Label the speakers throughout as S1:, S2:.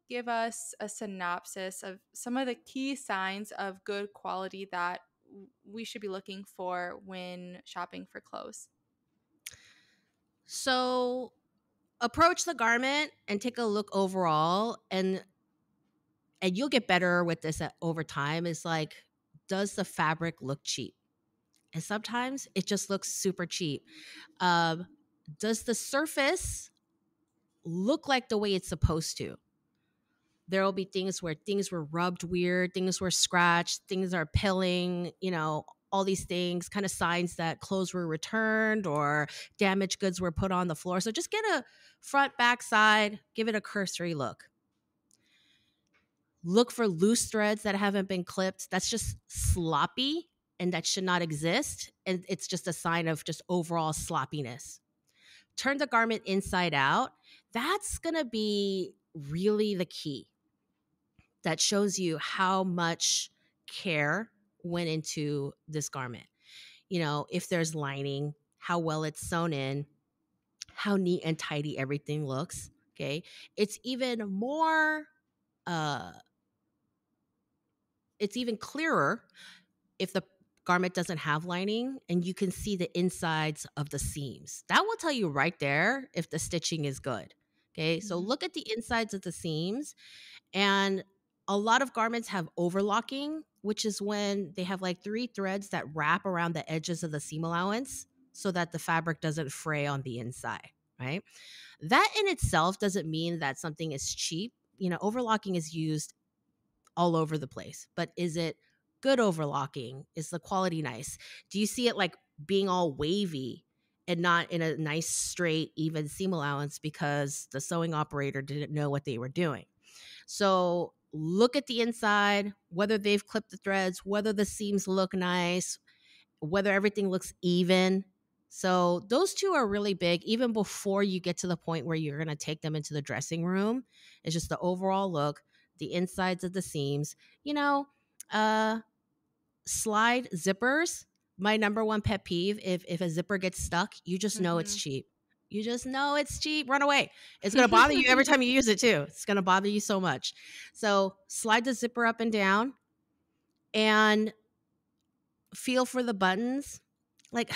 S1: give us a synopsis of some of the key signs of good quality that we should be looking for when shopping for clothes?
S2: So approach the garment and take a look overall, and you'll get better with this over time. Is like, does the fabric look cheap? And sometimes it just looks super cheap. Um, does the surface look like the way it's supposed to? There will be things where things were rubbed weird, things were scratched, things are pilling, all these things, kind of signs that clothes were returned or damaged goods were put on the floor. So just get a front, back, side, give it a cursory look. Look for loose threads that haven't been clipped. That's just sloppy and that should not exist. And it's just a sign of just overall sloppiness. Turn the garment inside out. That's going to be really the key. That shows you how much care went into this garment. If there's lining, how well it's sewn in, how neat and tidy everything looks. Okay. It's even more, it's even clearer if the garment doesn't have lining and you can see the insides of the seams. That will tell you right there if the stitching is good. Okay. So look at the insides of the seams. And a lot of garments have overlocking, which is when they have like 3 threads that wrap around the edges of the seam allowance so that the fabric doesn't fray on the inside, right? That in itself doesn't mean that something is cheap. Overlocking is used all over the place, but is it good overlocking? Is the quality nice? Do you see it like being all wavy and not in a nice, straight, even seam allowance because the sewing operator didn't know what they were doing? So look at the inside, whether they've clipped the threads, whether the seams look nice, whether everything looks even. So those 2 are really big, even before you get to the point where you're going to take them into the dressing room. It's just the overall look, the insides of the seams, slide zippers. My number one pet peeve, if a zipper gets stuck, you just know it's cheap. You just know it's cheap. Run away. It's going to bother you every time you use it too. It's going to bother you so much. So slide the zipper up and down and feel for the buttons. Like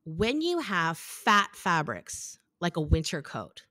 S2: when you have fat fabrics, like a winter coat,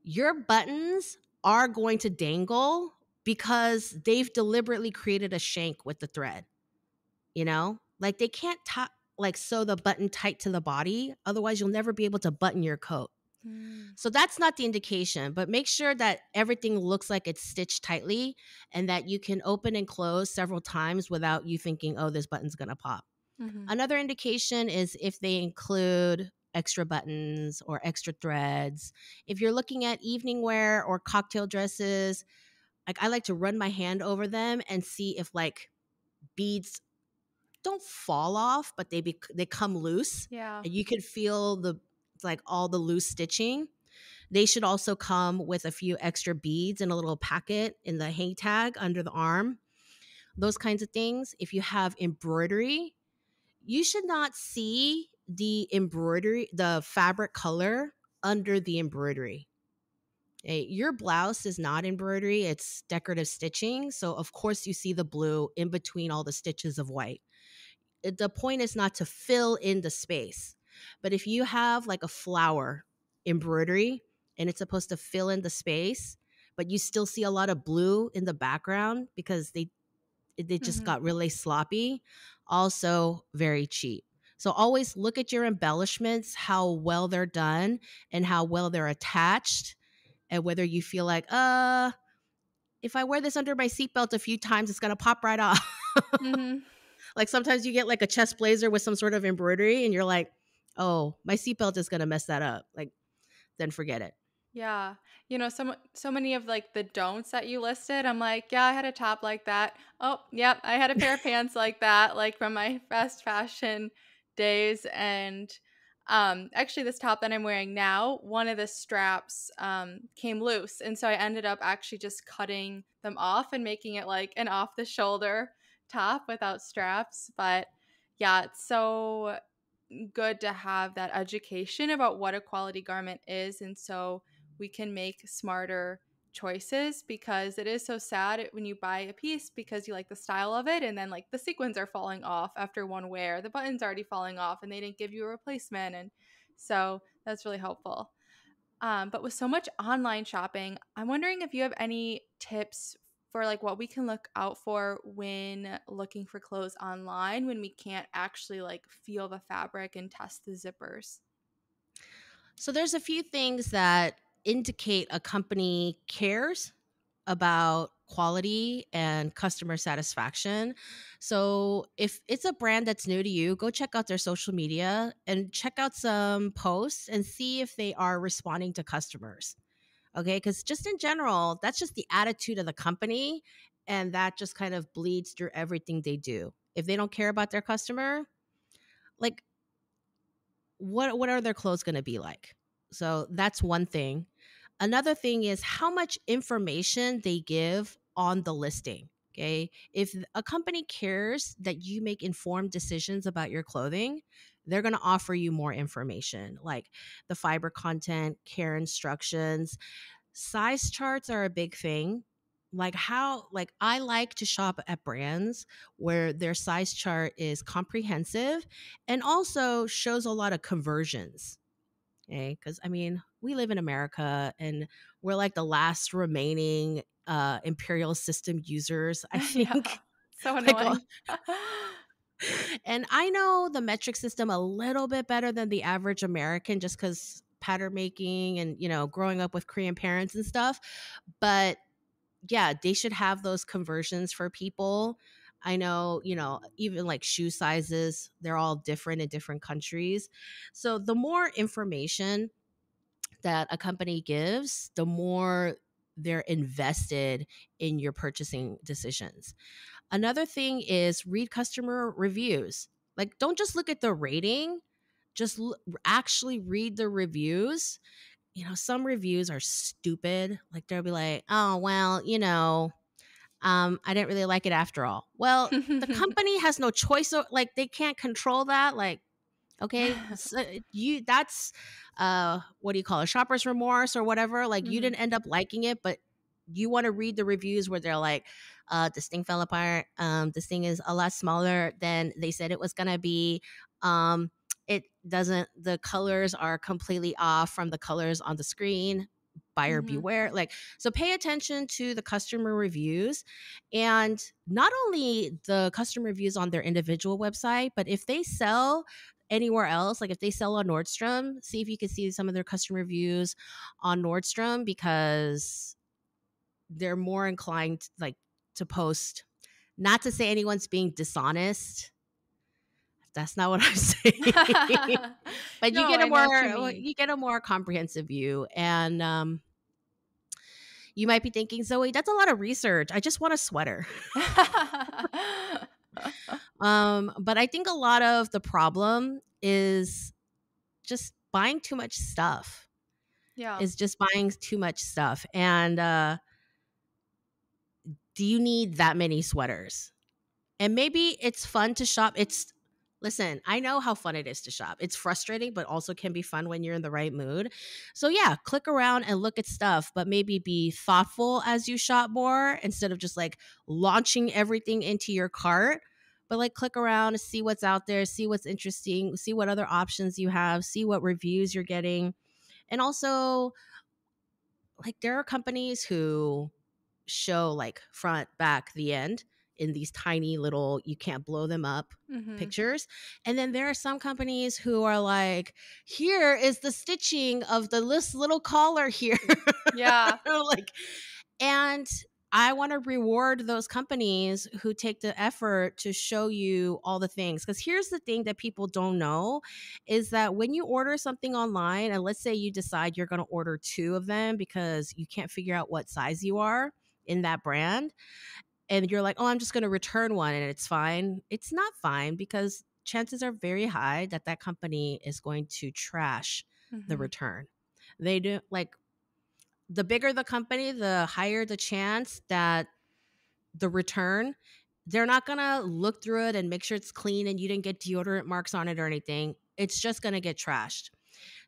S2: your buttons are going to dangle because they've deliberately created a shank with the thread. Like they can't sew the button tight to the body. Otherwise, you'll never be able to button your coat. So that's not the indication, but make sure that everything looks like it's stitched tightly and that you can open and close several times without you thinking, oh, this button's going to pop. Another indication is if they include extra buttons or extra threads. If you're looking at evening wear or cocktail dresses, like I like to run my hand over them and see if like beads don't fall off, but they come loose.
S1: Yeah.
S2: And you can feel all the loose stitching. They should also come with a few extra beads in a little packet in the hang tag under the arm. Those kinds of things. If you have embroidery, you should not see the embroidery, the fabric color under the embroidery. Your blouse is not embroidery, it's decorative stitching. So of course you see the blue in between all the stitches of white. The point is not to fill in the space. But if you have like a flower embroidery and it's supposed to fill in the space, but you still see a lot of blue in the background because they just got really sloppy, also very cheap. So always look at your embellishments, how well they're done and how well they're attached, and whether you feel like, if I wear this under my seatbelt a few times, it's going to pop right off. Like sometimes you get like a chest blazer with some sort of embroidery and you're like, oh, my seatbelt is going to mess that up. Like, then forget it.
S1: Yeah. So many of like the don'ts that you listed, I'm like, yeah, I had a top like that. Oh, yep, I had a pair of pants like that, like from my fast fashion days. And actually this top that I'm wearing now, one of the straps came loose. And so I ended up actually just cutting them off and making it like an off the shoulder top without straps. But yeah, it's so good to have that education about what a quality garment is. And so we can make smarter choices, because it is so sad when you buy a piece because you like the style of it and then like the sequins are falling off after one wear, the button's already falling off and they didn't give you a replacement. And so that's really helpful. But with so much online shopping, I'm wondering if you have any tips for like what we can look out for when looking for clothes online when we can't actually like feel the fabric and test the zippers.
S2: So there's a few things that indicate a company cares about quality and customer satisfaction. So if it's a brand that's new to you, go check out their social media and check out some posts and see if they are responding to customers. Okay, because just in general, that's just the attitude of the company, and that just kind of bleeds through everything they do. If they don't care about their customer, like what are their clothes going to be like? So that's one thing. Another thing is how much information they give on the listing. Okay. If a company cares that you make informed decisions about your clothing, they're going to offer you more information like the fiber content, care instructions. Size charts are a big thing. Like I like to shop at brands where their size chart is comprehensive and also shows a lot of conversions. Okay, because I mean, we live in America and we're like the last remaining imperial system users, I
S1: Yeah.
S2: think.
S1: So
S2: like
S1: annoying.
S2: and I know the metric system a little bit better than the average American just because pattern making and growing up with Korean parents and stuff. But yeah, they should have those conversions for people. I know, even like shoe sizes, they're all different in different countries. So the more information that a company gives, the more they're invested in your purchasing decisions. Another thing is read customer reviews. Like, don't just look at the rating, just actually read the reviews. Some reviews are stupid. Like, they'll be like, oh, well, I didn't really like it after all. Well, the company has no choice. Like, they can't control that. Like, okay, so that's what do you call it, shopper's remorse or whatever. Like, you
S1: Mhm.
S2: didn't end up liking it, but you want to read the reviews where they're like, this thing fell apart, this thing is a lot smaller than they said it was gonna be, um it doesn't, the colors are completely off from the colors on the screen, buyer
S1: Mhm.
S2: beware. Like, so pay attention to the customer reviews, and not only the customer reviews on their individual website, but if they sell anywhere else, like if they sell on Nordstrom, see if you can see some of their customer reviews on Nordstrom, because they're more inclined like to post, not to say anyone's being dishonest, that's not what I'm saying, but
S1: No, I know what you mean.
S2: you get a more comprehensive view. And you might be thinking, Zoe, that's a lot of research, I just want a sweater. But I think a lot of the problem is just buying too much stuff,
S1: Yeah.
S2: is just buying too much stuff. And do you need that many sweaters? And maybe it's fun to shop. Listen, I know how fun it is to shop. It's frustrating, but also can be fun when you're in the right mood. So yeah, click around and look at stuff, but maybe be thoughtful as you shop more instead of just like launching everything into your cart. But like click around, see what's out there, see what's interesting, see what other options you have, see what reviews you're getting. And also, like, there are companies who show like front, back, the end in these tiny little, you can't blow them up
S1: Mhm.
S2: pictures. And then there are some companies who are like, here is the stitching of this little collar here.
S1: Yeah.
S2: Like, and I want to reward those companies who take the effort to show you all the things. Because here's the thing that people don't know is that when you order something online, and let's say you decide you're going to order two of them because you can't figure out what size you are in that brand, and you're like, oh, I'm just going to return one and it's fine. It's not fine, because chances are very high that that company is going to trash the
S1: Mhm.
S2: return. They do, like, the bigger the company, the higher the chance that the return, they're not going to look through it and make sure it's clean and you didn't get deodorant marks on it or anything. It's just going to get trashed.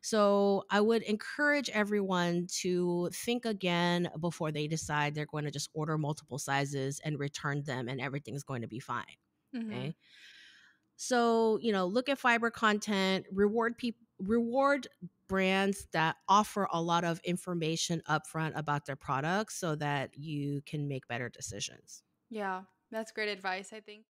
S2: So I would encourage everyone to think again before they decide they're going to just order multiple sizes and return them and everything's going to be fine.
S1: Mhm.
S2: Okay. So, look at fiber content, reward brands that offer a lot of information upfront about their products so that you can make better decisions.
S1: Yeah, that's great advice, I think.